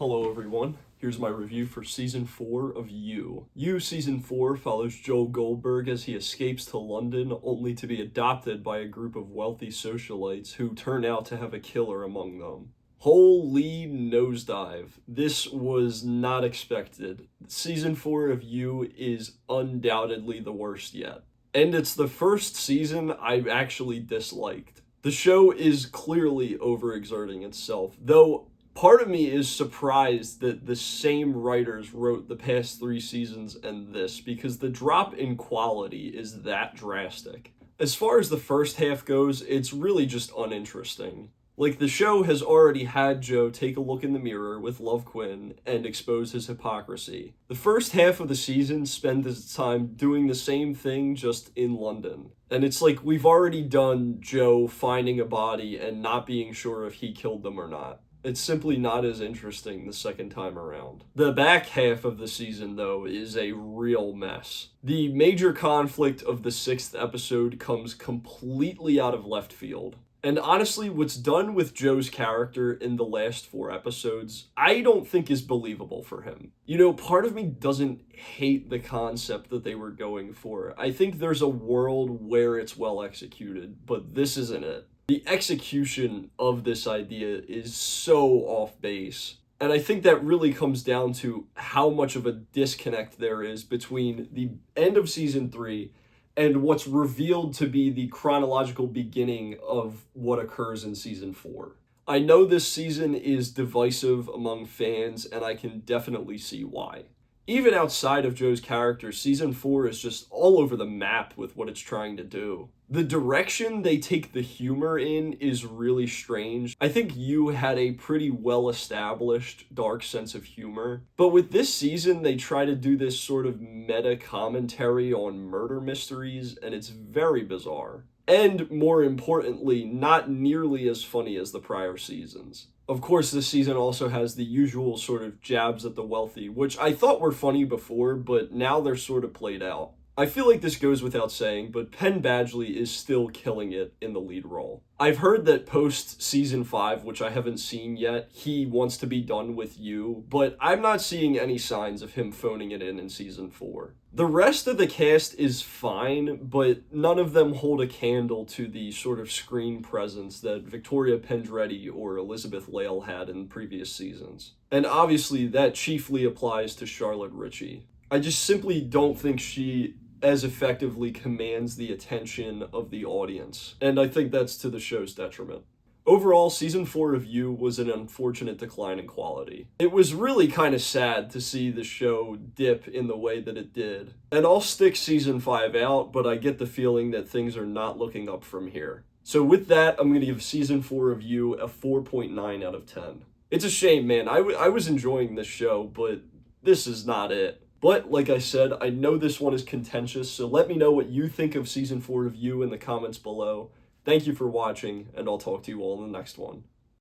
Hello everyone, here's my review for Season 4 of You. You Season 4 follows Joe Goldberg as he escapes to London only to be adopted by a group of wealthy socialites who turn out to have a killer among them. Holy nosedive. This was not expected. Season 4 of You is undoubtedly the worst yet. And it's the first season I've actually disliked. The show is clearly overexerting itself, though part of me is surprised that the same writers wrote the past 3 seasons and this, because the drop in quality is that drastic. As far as the first half goes, it's really just uninteresting. Like, the show has already had Joe take a look in the mirror with Love Quinn and expose his hypocrisy. The first half of the season spends its time doing the same thing, just in London. And it's like we've already done Joe finding a body and not being sure if he killed them or not. It's simply not as interesting the second time around. The back half of the season, though, is a real mess. The major conflict of the 6th episode comes completely out of left field. And honestly, what's done with Joe's character in the last 4 episodes, I don't think is believable for him. You know, part of me doesn't hate the concept that they were going for. I think there's a world where it's well executed, but this isn't it. The execution of this idea is so off base. And I think that really comes down to how much of a disconnect there is between the end of season 3 and what's revealed to be the chronological beginning of what occurs in season 4. I know this season is divisive among fans, and I can definitely see why. Even outside of Joe's character, season 4 is just all over the map with what it's trying to do. The direction they take the humor in is really strange. I think You had a pretty well-established dark sense of humor, but with this season, they try to do this sort of meta commentary on murder mysteries, and it's very bizarre. And more importantly, not nearly as funny as the prior seasons. Of course, this season also has the usual sort of jabs at the wealthy, which I thought were funny before, but now they're sort of played out. I feel like this goes without saying, but Penn Badgley is still killing it in the lead role. I've heard that post season 5, which I haven't seen yet, he wants to be done with You, but I'm not seeing any signs of him phoning it in season 4. The rest of the cast is fine, but none of them hold a candle to the sort of screen presence that Victoria Pendretti or Elizabeth Lail had in previous seasons. And obviously that chiefly applies to Charlotte Ritchie. I just simply don't think she as effectively commands the attention of the audience, and I think that's to the show's detriment. Overall, season 4 of You was an unfortunate decline in quality. It was really kind of sad to see the show dip in the way that it did. And I'll stick season 5 out, but I get the feeling that things are not looking up from here. So with that, I'm going to give season 4 of You a 4.9 out of 10. It's a shame, man. I was enjoying this show, but this is not it. But, like I said, I know this one is contentious, so let me know what you think of Season 4 of You in the comments below. Thank you for watching, and I'll talk to you all in the next one.